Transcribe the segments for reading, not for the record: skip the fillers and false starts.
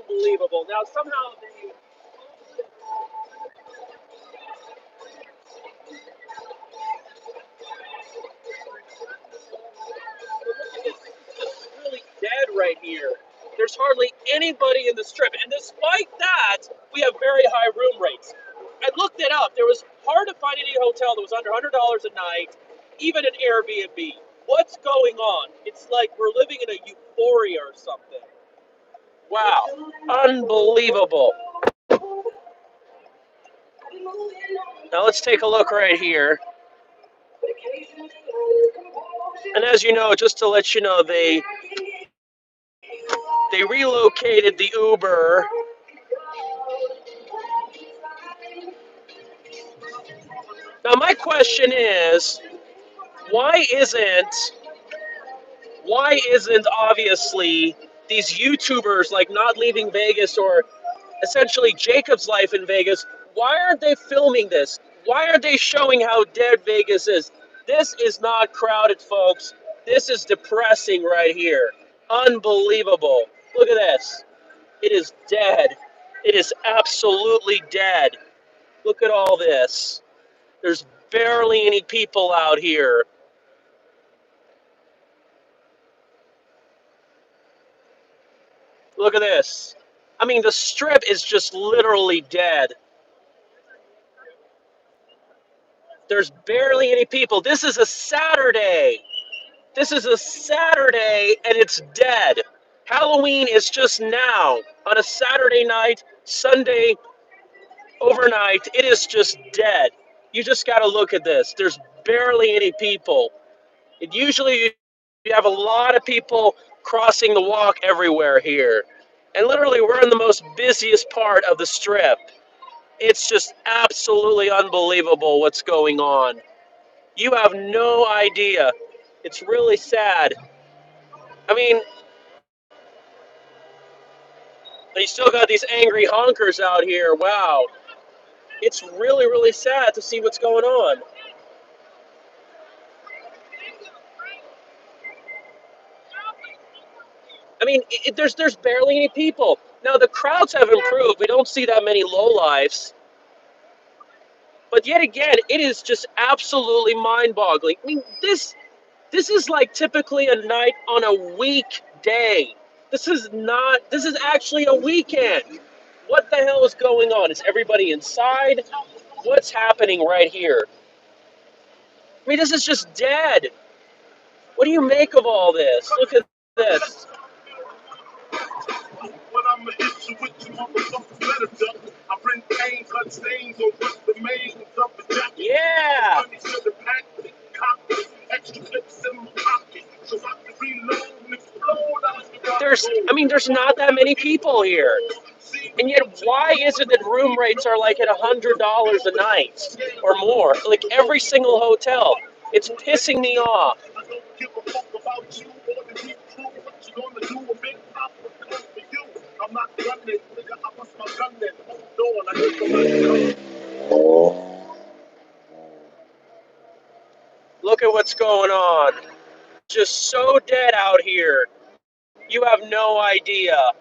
unbelievable. Now, somehow they... It's really dead right here. There's hardly anybody in the strip. And despite that, we have very high room rates. I looked it up. There was hard to find any hotel that was under $100 a night, even an Airbnb. What's going on? It's like we're living in a euphoria or something. Wow. Unbelievable. Now let's take a look right here. And as you know, just to let you know, they relocated the Uber. Now my question is, why isn't obviously these YouTubers like not leaving Vegas or essentially Jacob's life in Vegas, why aren't they filming this? Why aren't they showing how dead Vegas is? This is not crowded, folks. This is depressing right here. Unbelievable. Look at this. It is dead. It is absolutely dead. Look at all this. There's barely any people out here. Look at this. I mean, the strip is just literally dead. There's barely any people. This is a Saturday. This is a Saturday, and it's dead. Halloween is just now on a Saturday night, Sunday overnight. It is just dead. You just got to look at this. There's barely any people. It usually you have a lot of people crossing the walk everywhere here. And literally, we're in the most busiest part of the strip. It's just absolutely unbelievable what's going on. You have no idea. It's really sad. I mean, you still got these angry honkers out here. Wow. It's really, really sad to see what's going on. I mean, there's barely any people. Now, the crowds have improved. We don't see that many lowlifes. But yet again, it is just absolutely mind-boggling. I mean, this is like typically a night on a weekday. This is not, this is actually a weekend. What the hell is going on? Is everybody inside? What's happening right here? I mean, this is just dead. What do you make of all this? Look at this. Yeah. There's not that many people here. And yet, why is it that room rates are like at $100 a night or more? Like every single hotel. It's pissing me off. Look at what's going on. Just so dead out here. You have no idea.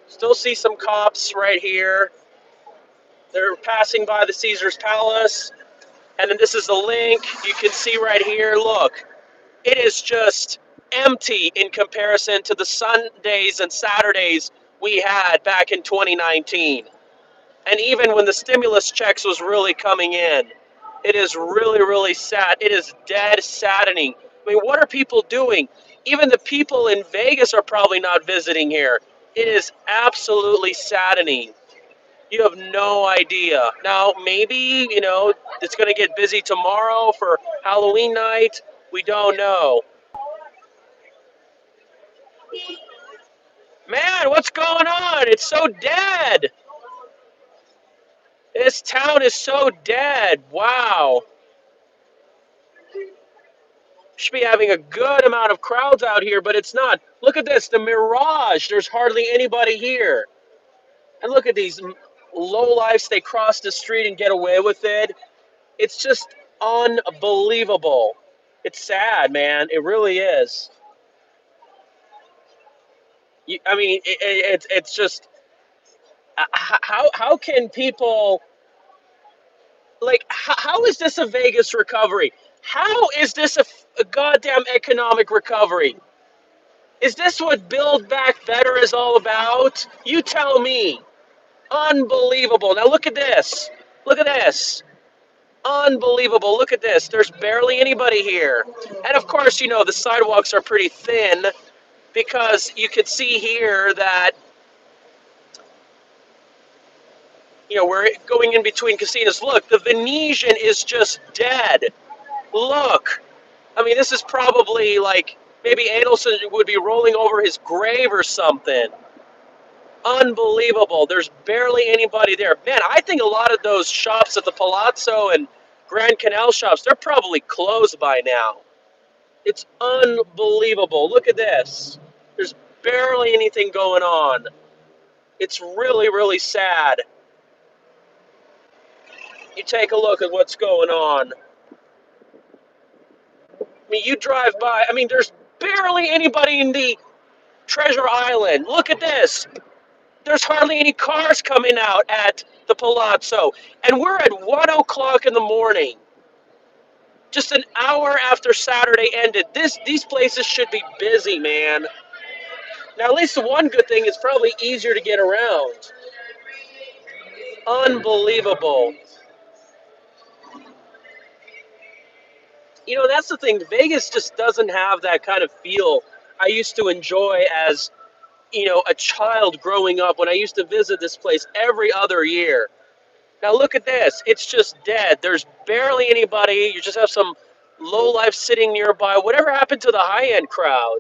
Still see some cops right here. They're passing by the Caesar's Palace. And then this is the link. You can see right here, look. It is just empty in comparison to the Sundays and Saturdays we had back in 2019. And even when the stimulus checks was really coming in. It is really, really sad. It is dead saddening. I mean, what are people doing? Even the people in Vegas are probably not visiting here. It is absolutely saddening. You have no idea. Now, maybe, it's going to get busy tomorrow for Halloween night. We don't know. Man, what's going on? It's so dead. This town is so dead. Wow. Should be having a good amount of crowds out here, but it's not. Look at this, the Mirage. There's hardly anybody here. And look at these lowlifes. They cross the street and get away with it. It's just unbelievable. It's sad, man. It really is. I mean, it's just how can people like how is this a Vegas recovery? How is this a goddamn economic recovery? Is this what Build Back Better is all about? You tell me. Unbelievable. Now look at this. Look at this. Unbelievable. Look at this. There's barely anybody here. And of course, you know, the sidewalks are pretty thin because you could see here that, you know, we're going in between casinos. Look, the Venetian is just dead. Look. I mean, this is probably like maybe Adelson would be rolling over his grave or something. Unbelievable. There's barely anybody there. Man, I think a lot of those shops at the Palazzo and Grand Canal shops, they're probably closed by now. It's unbelievable. Look at this. There's barely anything going on. It's really, really sad. You take a look at what's going on. I mean, you drive by, I mean, there's barely anybody in the Treasure Island. Look at this. There's hardly any cars coming out at the Palazzo. And we're at 1 o'clock in the morning. Just an hour after Saturday ended. These places should be busy, man. Now, at least the one good thing is probably easier to get around. Unbelievable. You know, that's the thing. Vegas just doesn't have that kind of feel I used to enjoy as, you know, a child growing up when I used to visit this place every other year. Now look at this. It's just dead. There's barely anybody. You just have some low life sitting nearby. Whatever happened to the high-end crowd?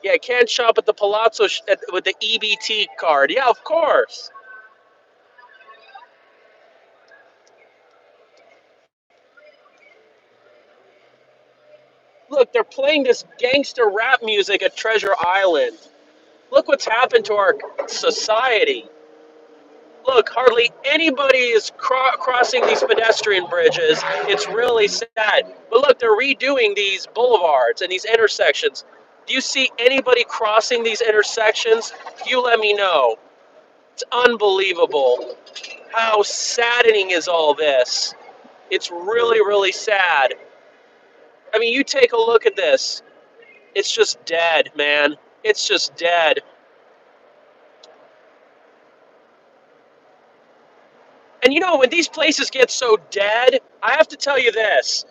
Yeah, can't shop at the Palazzo with the EBT card. Yeah, of course. Look, they're playing this gangster rap music at Treasure Island. Look what's happened to our society. Look, hardly anybody is crossing these pedestrian bridges. It's really sad. But look, they're redoing these boulevards and these intersections. Do you see anybody crossing these intersections? You let me know. It's unbelievable. How saddening is all this? It's really, really sad. I mean, you take a look at this. It's just dead, man. It's just dead. And you know, when these places get so dead, I have to tell you this.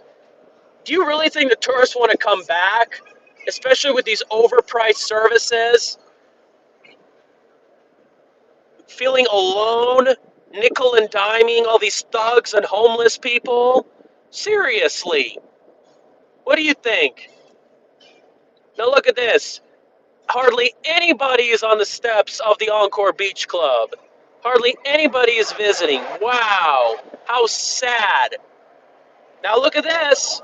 Do you really think the tourists want to come back? Especially with these overpriced services? Feeling alone? Nickel and diming all these thugs and homeless people? Seriously. What do you think? Now look at this. Hardly anybody is on the steps of the Encore Beach Club. Hardly anybody is visiting. Wow. How sad. Now look at this.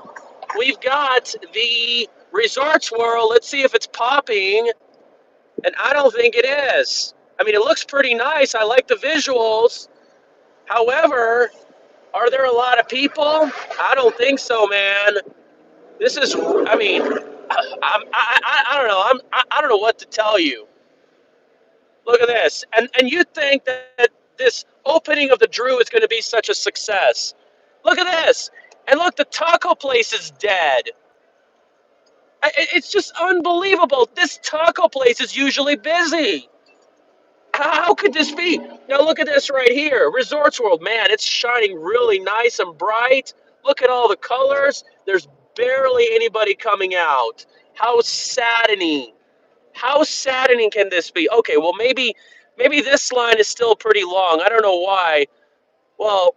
We've got the Resorts World. Let's see if it's popping. And I don't think it is. I mean, it looks pretty nice. I like the visuals. However, are there a lot of people? I don't think so, man. This is, I mean, I don't know. I don't know what to tell you. Look at this. And you think that this opening of the Drew is going to be such a success. Look at this. And look, the taco place is dead. It's just unbelievable. This taco place is usually busy. How could this be? Now look at this right here. Resorts World, man, it's shining really nice and bright. Look at all the colors. There's barely anybody coming out. How saddening. How saddening can this be? Okay, well maybe this line is still pretty long. I don't know why. Well,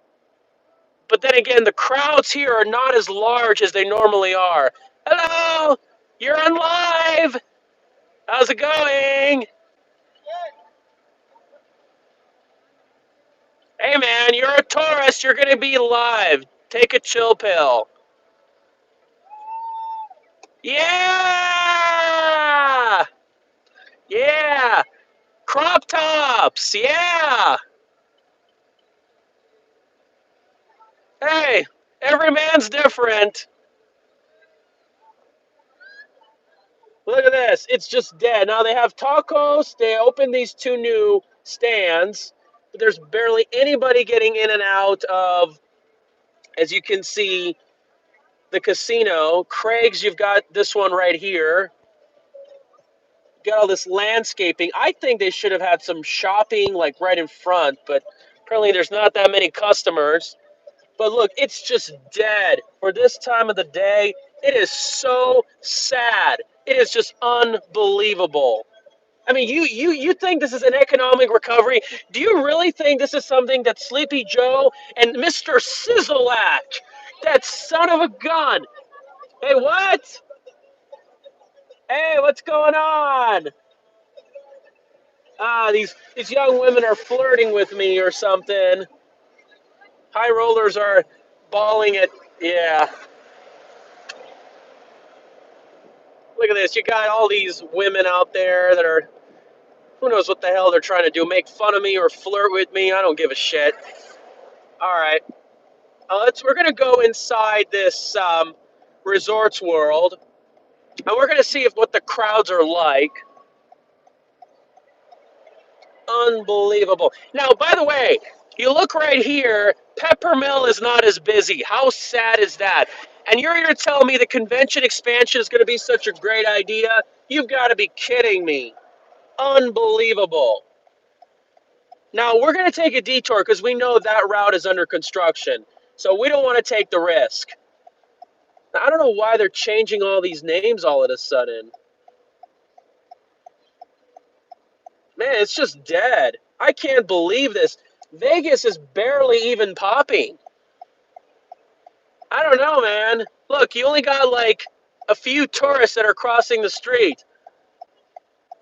but then again, the crowds here are not as large as they normally are. Hello, you're on live. How's it going? Hey man, you're a tourist. You're gonna be live. Take a chill pill. Yeah, yeah. Crop tops. Yeah. Hey, every man's different. Look at this. It's just dead. Now they have tacos. They opened these 2 new stands, but there's barely anybody getting in and out of, as you can see, the casino. Craig's, you've got this one right here. Got all this landscaping. I think they should have had some shopping like right in front, but apparently there's not that many customers. But look, it's just dead for this time of the day. It is so sad. It is just unbelievable. I mean, you think this is an economic recovery? Do you really think this is something that Sleepy Joe and Mr. Sizzleack, that son of a gun? Hey, what? Hey, what's going on? Ah, these young women are flirting with me or something. High rollers are bawling it. Yeah. Look at this. You got all these women out there that are, who knows what the hell they're trying to do, make fun of me or flirt with me. I don't give a shit. All right. We're going to go inside this resorts world, and we're going to see what the crowds are like. Unbelievable. Now, by the way, you look right here, Peppermill is not as busy. How sad is that? And you're here to tell me the convention expansion is going to be such a great idea? You've got to be kidding me. Unbelievable. Now, we're going to take a detour because we know that route is under construction. So we don't want to take the risk. Now, I don't know why they're changing all these names all of a sudden. Man, it's just dead. I can't believe this. Vegas is barely even popping. I don't know, man. Look, you only got like a few tourists that are crossing the street.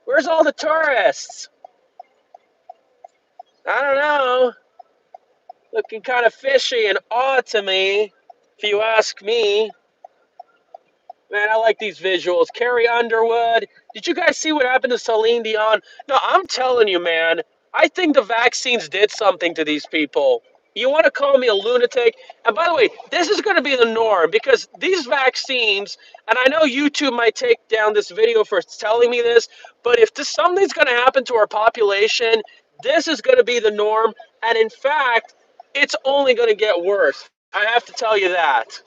Where's all the tourists? I don't know. Looking kind of fishy and odd to me, if you ask me. Man, I like these visuals. Carrie Underwood. Did you guys see what happened to Celine Dion? No, I'm telling you, man. I think the vaccines did something to these people. You want to call me a lunatic? And by the way, this is going to be the norm because these vaccines, and I know YouTube might take down this video for telling me this, but if something's going to happen to our population, this is going to be the norm. And in fact, it's only going to get worse. I have to tell you that.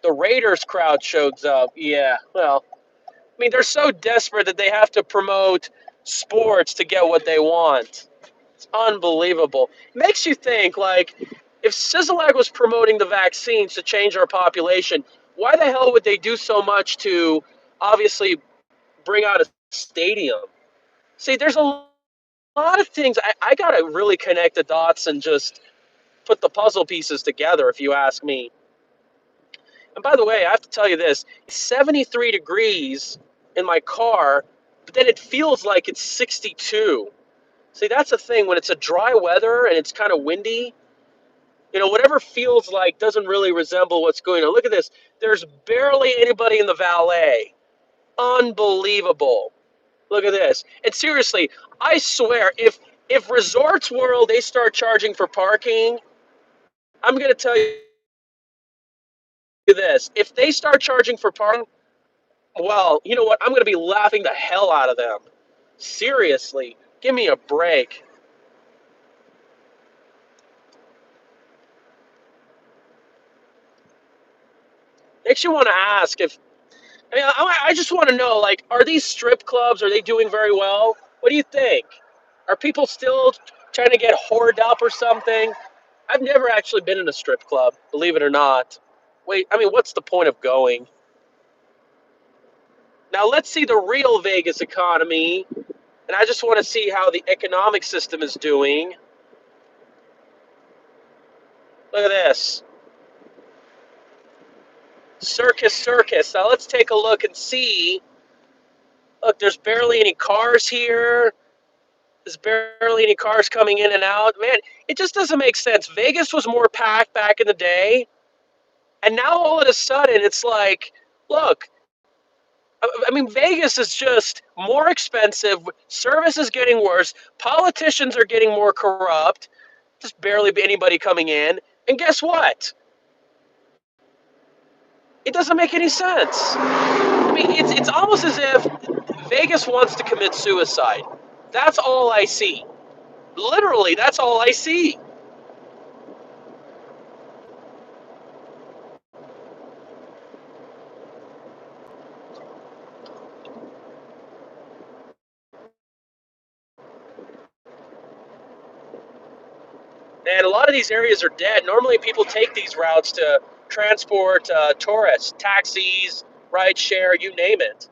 The Raiders crowd shows up. Yeah, well, I mean, they're so desperate that they have to promote sports to get what they want. It's unbelievable. It makes you think, like, if Sizzleag was promoting the vaccines to change our population, why the hell would they do so much to obviously bring out a stadium? See, there's a lot of things. I got to really connect the dots and just put the puzzle pieces together, if you ask me. And by the way, I have to tell you this, it's 73 degrees in my car, but then it feels like it's 62. See, that's the thing. When it's a dry weather and it's kind of windy, whatever feels like doesn't really resemble what's going on. Look at this. There's barely anybody in the valet. Unbelievable. Look at this. And seriously, I swear, if Resorts World, they start charging for parking, I'm going to tell you this. If they start charging for parking, well, you know what? I'm going to be laughing the hell out of them. Seriously, give me a break. Makes you want to ask if, I just want to know, like, are these strip clubs, are they doing very well? What do you think? Are people still trying to get whored up or something? I've never actually been in a strip club, believe it or not. Wait, what's the point of going? Now, let's see the real Vegas economy. And I just want to see how the economic system is doing. Look at this. Circus. Now let's take a look and see. Look, there's barely any cars here. There's barely any cars coming in and out. Man, it just doesn't make sense. Vegas was more packed back in the day. And now all of a sudden it's like, look, Vegas is just more expensive. Service is getting worse. Politicians are getting more corrupt. Just barely anybody coming in. And guess what? It doesn't make any sense. mean, it's almost as if Vegas wants to commit suicide. That's all I see. Literally, that's all I see. And a lot of these areas are dead. Normally, people take these routes to transport tourists, taxis, ride share, you name it.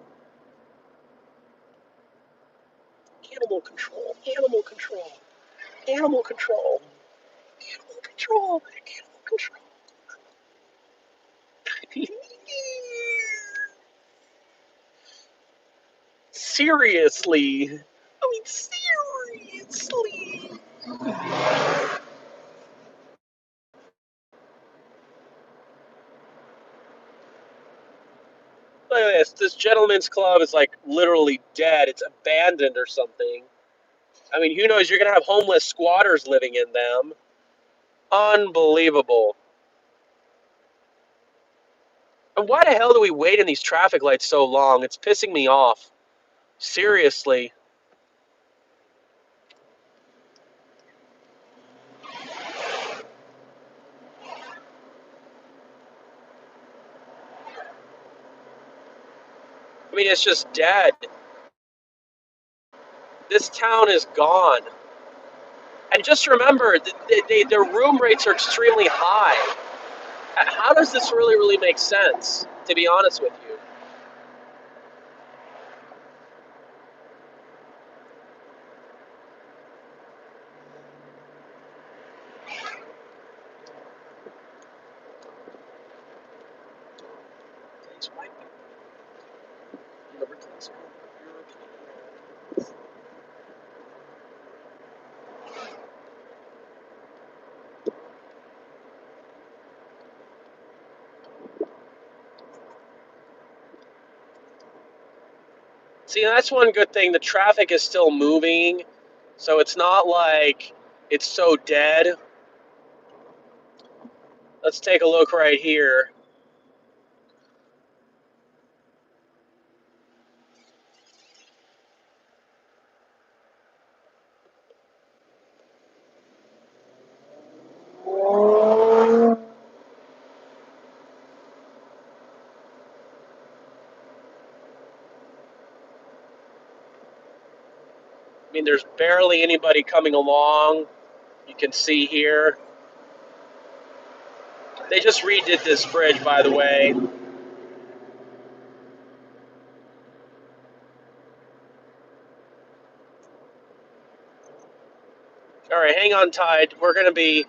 Animal control, animal control, animal control, animal control, animal control. Seriously. I mean, seriously. Look at this. This gentleman's club is like literally dead. It's abandoned or something. I mean, who knows? You're going to have homeless squatters living in them. Unbelievable. And why the hell do we wait in these traffic lights so long? It's pissing me off. Seriously. I mean, it's just dead. This town is gone. And just remember, their room rates are extremely high. How does this really make sense, to be honest with you? See, that's one good thing. The traffic is still moving, so it's not like it's so dead. Let's take a look right here. I mean, there's barely anybody coming along. You can see here. They just redid this bridge, by the way. All right, hang on tight. We're going to be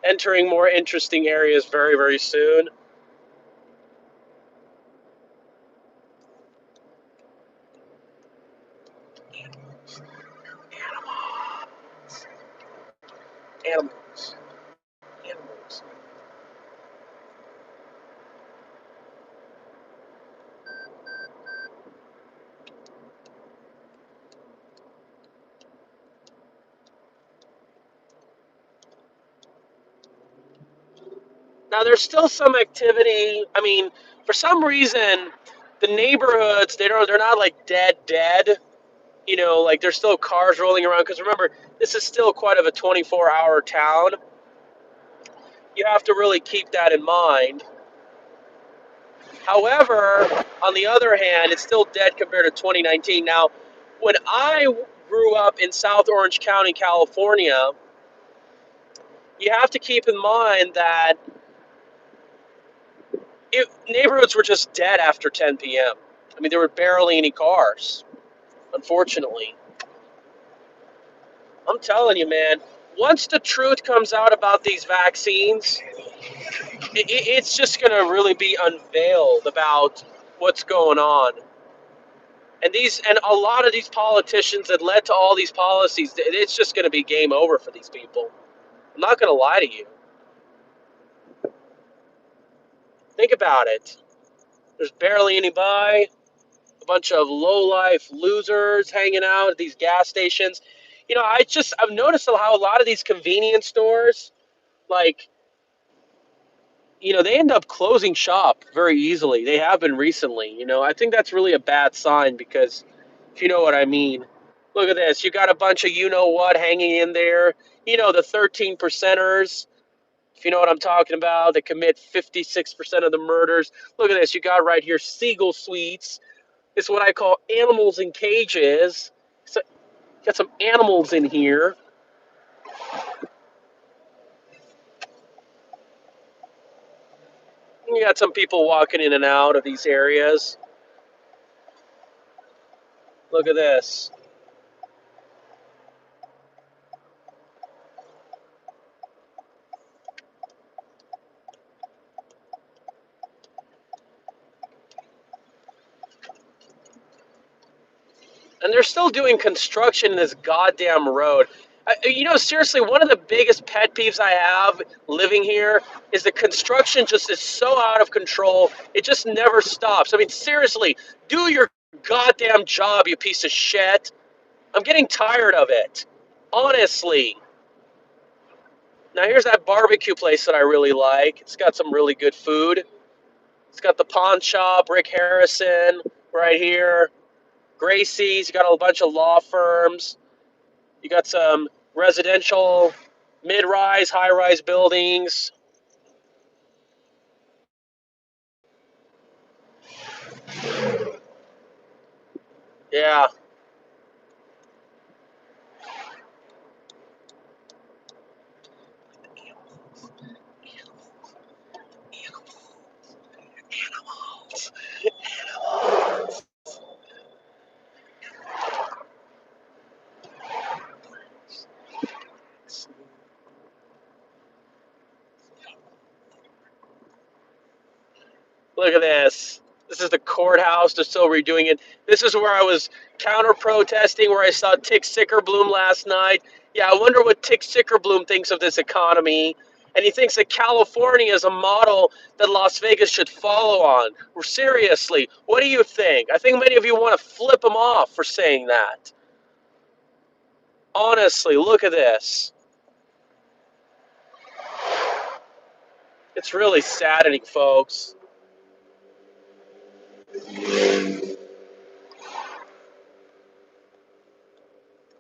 entering more interesting areas very soon. Animals. Animals. Now, there's still some activity. I mean, for some reason, the neighborhoods, they're not like dead. You know, like there's still cars rolling around. Because remember, this is still quite of a 24-hour town. You have to really keep that in mind. However, on the other hand, it's still dead compared to 2019. Now, when I grew up in South Orange County, California, you have to keep in mind that neighborhoods were just dead after 10 p.m. I mean, there were barely any cars, unfortunately. I'm telling you, man, once the truth comes out about these vaccines, it's just going to really be unveiled about what's going on. And a lot of these politicians that led to all these policies, it's just going to be game over for these people. I'm not going to lie to you. Think about it. There's barely anybody. A bunch of low-life losers hanging out at these gas stations. You know, I've noticed how a lot of these convenience stores, like, they end up closing shop very easily. They have been recently. I think that's really a bad sign because, if you know what I mean. Look at this. You got a bunch of you-know-what hanging in there. The 13 percenters, if you know what I'm talking about. They commit 56% of the murders. Look at this. You got right here Seagull Suites. It's what I call animals in cages. So, got some animals in here. You got some people walking in and out of these areas. Look at this. And they're still doing construction in this goddamn road. Seriously, one of the biggest pet peeves I have living here is the construction just is so out of control. It just never stops. I mean, seriously, do your goddamn job, you piece of shit. I'm getting tired of it. Honestly. Now, here's that barbecue place that I really like. It's got some really good food. It's got the pawn shop, Rick Harrison, right here. Gracie's, you got a bunch of law firms. You got some residential, mid-rise, high-rise buildings. Yeah. Look at this. This is the courthouse. They're still redoing it. This is where I was counter-protesting, where I saw Tick Sickerbloom last night. Yeah, I wonder what Tick Sickerbloom thinks of this economy. And he thinks that California is a model that Las Vegas should follow on. Seriously, what do you think? I think many of you want to flip him off for saying that. Honestly, look at this. It's really saddening, folks.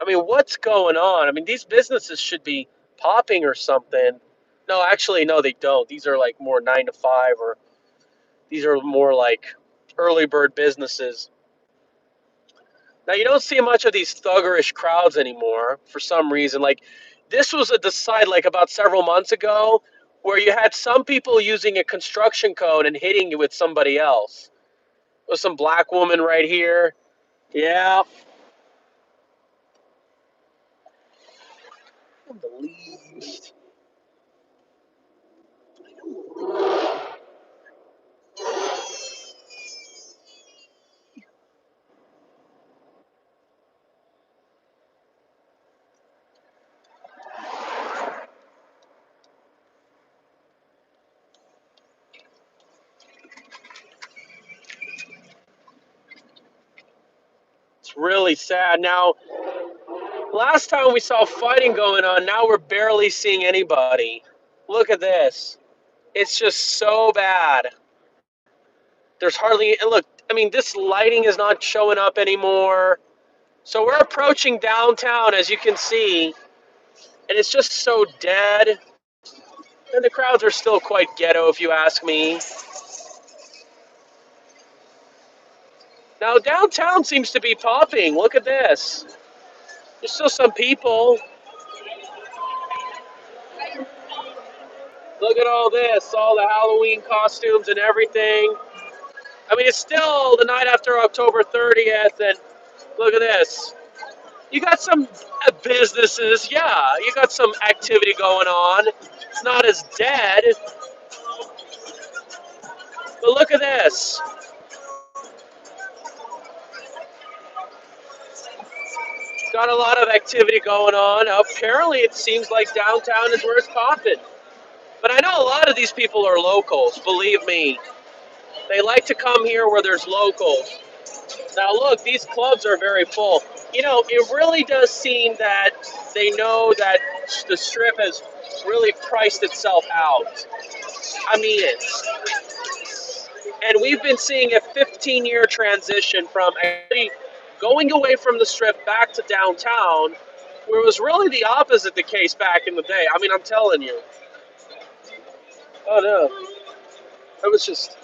I mean, what's going on? I mean, these businesses should be popping or something. No, actually, no, they don't. These are like more 9 to 5, or these are more like early bird businesses. Now, you don't see much of these thuggerish crowds anymore for some reason. Like, this was a decide like about several months ago where you had some people using a construction cone and hitting you with somebody else. There's some black woman right here. Yeah. The least. It's really sad. Now, last time we saw fighting going on, now we're barely seeing anybody. Look at this. It's just so bad. There's hardly, and look, I mean, this lighting is not showing up anymore. So we're approaching downtown, as you can see, and it's just so dead. And the crowds are still quite ghetto, if you ask me. Now, downtown seems to be popping. Look at this. There's still some people. Look at all this, all the Halloween costumes and everything. I mean, it's still the night after October 30th, and look at this. You got some businesses, yeah, you got some activity going on. It's not as dead, but look at this. Got a lot of activity going on. Apparently, it seems like downtown is where it's popping. But I know a lot of these people are locals, believe me. They like to come here where there's locals. Now, look, these clubs are very full. It really does seem that they know that the strip has really priced itself out. I mean it. And we've been seeing a 15-year transition from actually going away from the strip back to downtown, where it was really the opposite the case back in the day. I mean, I'm telling you. Oh no, it was just.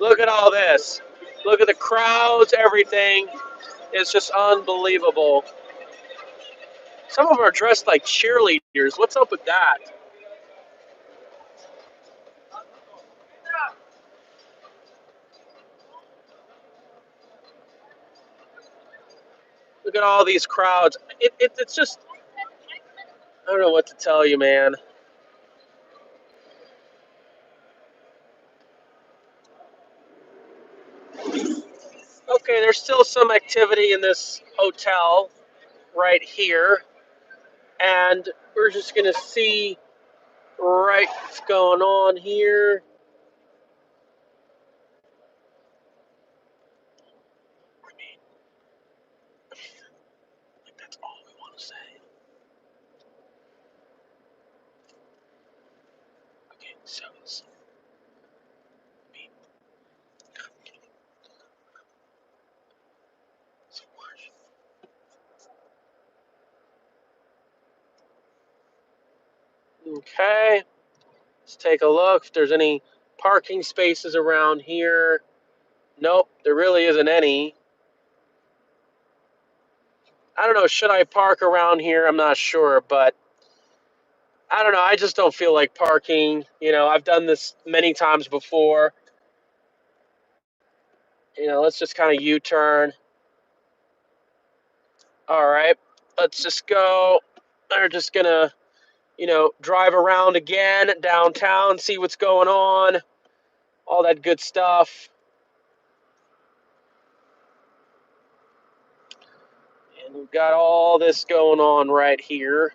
Look at all this. Look at the crowds, everything. It's just unbelievable. Some of them are dressed like cheerleaders. What's up with that? Look at all these crowds. It's just, I don't know what to tell you, man. Okay, there's still some activity in this hotel right here. And we're just going to see right what's going on here. I mean, like that's all we want to say. Okay, so it's, I mean, so okay, let's take a look if there's any parking spaces around here. Nope, there really isn't any. I don't know, should I park around here? I'm not sure, but I don't know. I just don't feel like parking. You know, I've done this many times before. You know, let's just kind of U-turn. All right, let's just go. They're just going to, you know, drive around again downtown, see what's going on, all that good stuff. And we've got all this going on right here.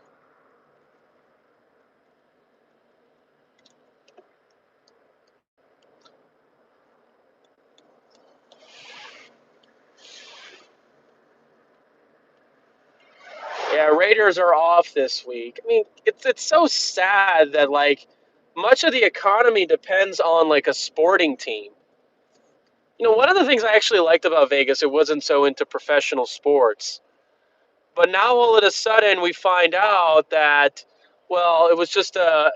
Yeah, Raiders are off this week. I mean, it's so sad that like much of the economy depends on like a sporting team. You know, one of the things I actually liked about Vegas, it wasn't so into professional sports. But now all of a sudden we find out that, well, it was just a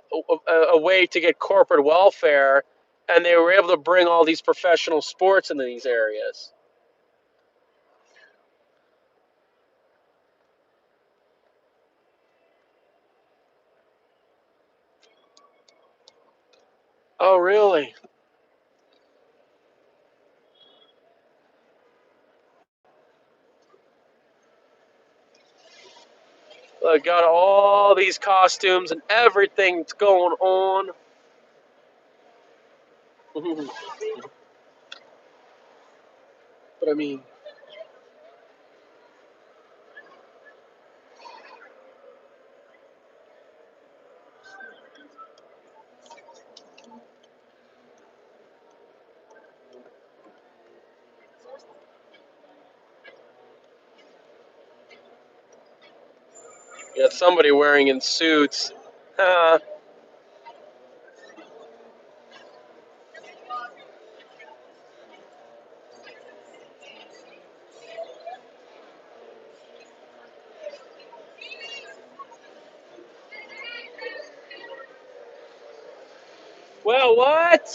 way to get corporate welfare, and they were able to bring all these professional sports into these areas. Oh, really? Look, got all these costumes and everything that's going on. But I mean, you got somebody wearing in suits. Well, what?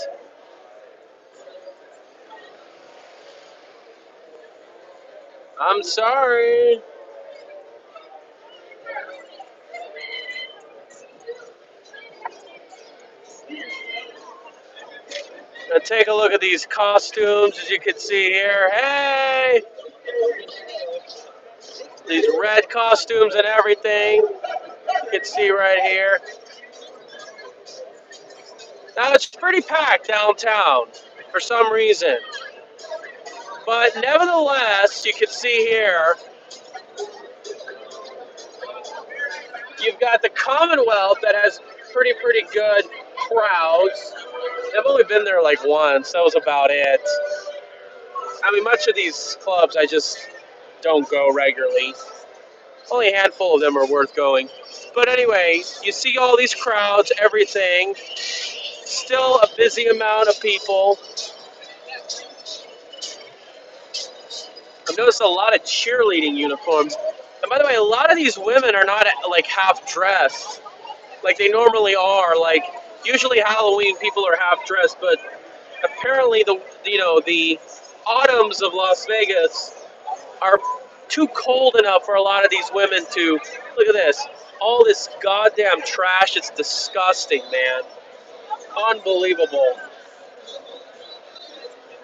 I'm sorry. Now take a look at these costumes, as you can see here. Hey, these red costumes and everything. You can see right here. Now it's pretty packed downtown for some reason, but nevertheless, you can see here you've got the Commonwealth that has pretty good crowds. I've only been there like once. That was about it. I mean, much of these clubs I just don't go regularly. Only a handful of them are worth going. But anyway, you see all these crowds, everything. Still a busy amount of people. I've noticed a lot of cheerleading uniforms. And by the way, a lot of these women are not like half dressed like they normally are. Like usually Halloween people are half dressed, but apparently the autumns of Las Vegas are too cold enough for a lot of these women to look at this. All this goddamn trash. It's disgusting, man. Unbelievable.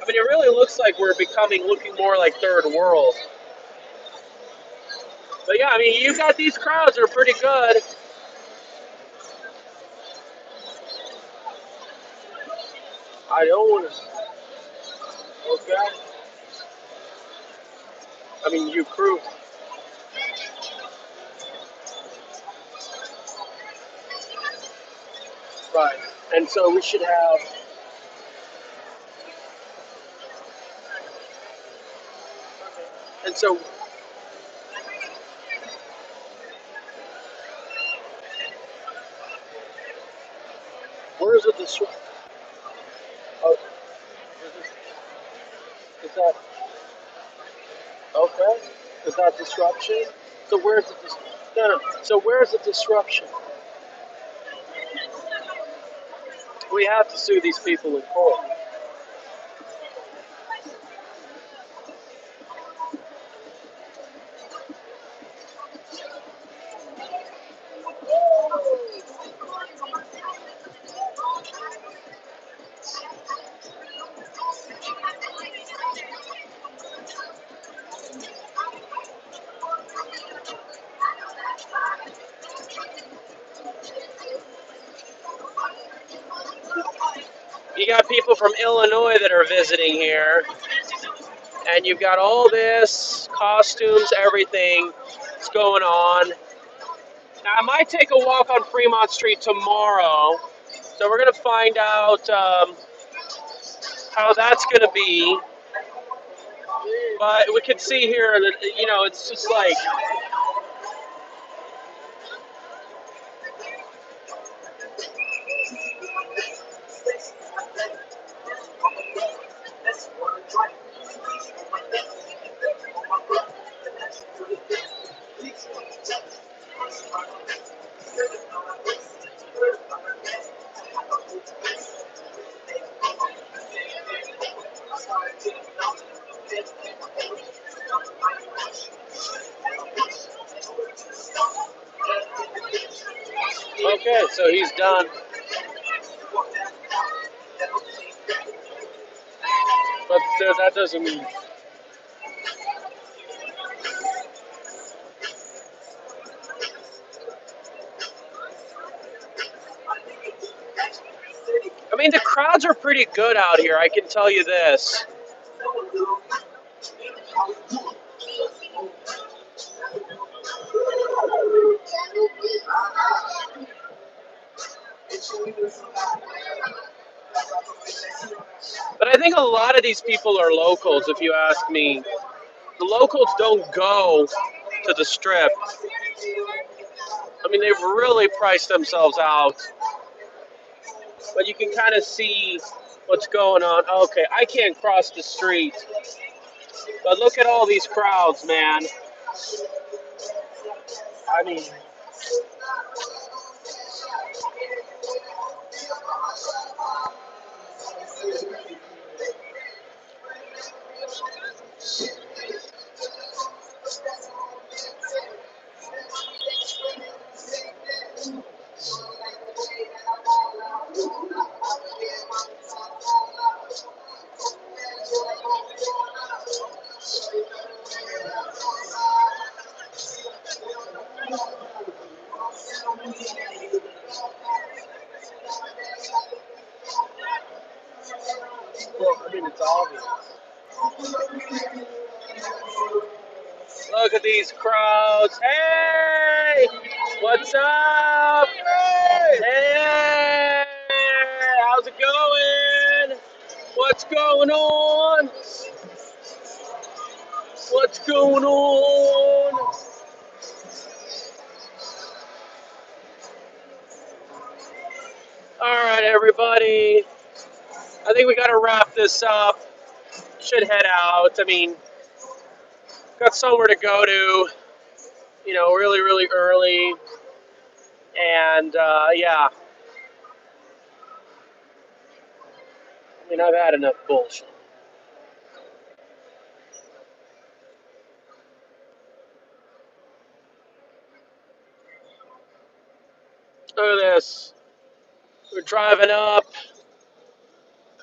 I mean, it really looks like we're looking more like third world. But yeah, I mean, you got these crowds that are pretty good. I don't want to. Okay. I mean, you crew. Right. And so we should have. And so, where is it? This. Oh, is that okay? Is that disruption? So where's the no, no. So where's the disruption? We have to sue these people in court. You got people from Illinois that are visiting here, and you've got all this costumes, everything that's going on. Now, I might take a walk on Fremont Street tomorrow, so we're gonna find out how that's gonna be. But we can see here that it's just like okay, so he's done. But that doesn't mean. I mean, the crowds are pretty good out here, I can tell you this. But I think a lot of these people are locals, if you ask me. The locals don't go to the strip. I mean, they've really priced themselves out. But you can kind of see what's going on. Okay, I can't cross the street. But look at all these crowds, man. I mean, it's obvious. Look at these crowds. Hey! What's up? Hey! How's it going? What's going on? What's going on? everybody. I think we got to wrap this up. Should head out. I mean, got somewhere to go to, really, really early. And, yeah, I mean, I've had enough bullshit. Look at this. We're driving up.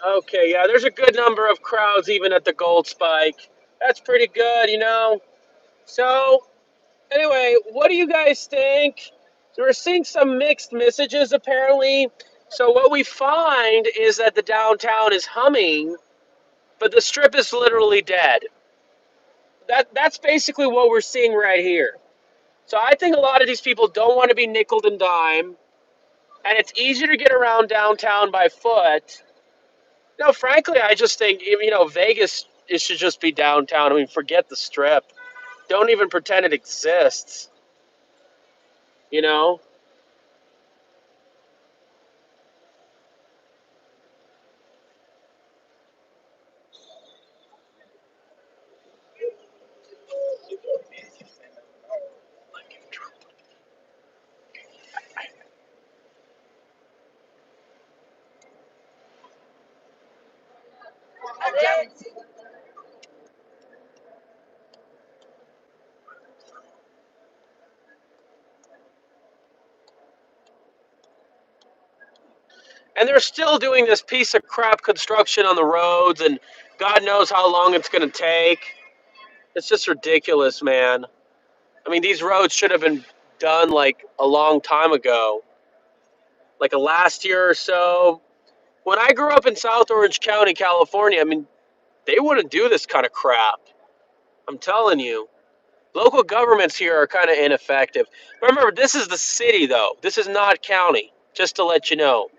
Okay, yeah, there's a good number of crowds even at the Gold Spike. That's pretty good. So, anyway, what do you guys think? So we're seeing some mixed messages apparently. So what we find is that the downtown is humming, but the strip is literally dead. That's basically what we're seeing right here. So I think a lot of these people don't want to be nickel and dime, and it's easier to get around downtown by foot. No, frankly, I just think Vegas it should just be downtown. I mean, forget the strip. Don't even pretend it exists. You know. And they're still doing this piece of crap construction on the roads, and God knows how long it's going to take. It's just ridiculous, man. I mean, these roads should have been done like a long time ago, like a last year or so. When I grew up in South Orange County, California, I mean, they wouldn't do this kind of crap. I'm telling you. Local governments here are kind of ineffective. Remember, this is the city, though. This is not county, just to let you know.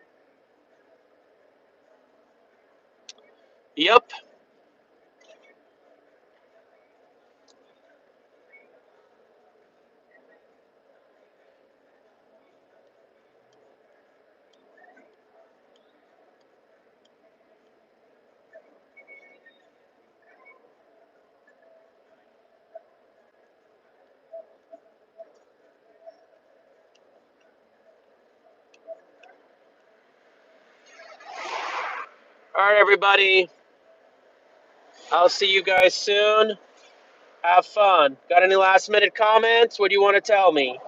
Yep. All right, everybody. I'll see you guys soon. Have fun. Got any last minute comments? What do you want to tell me?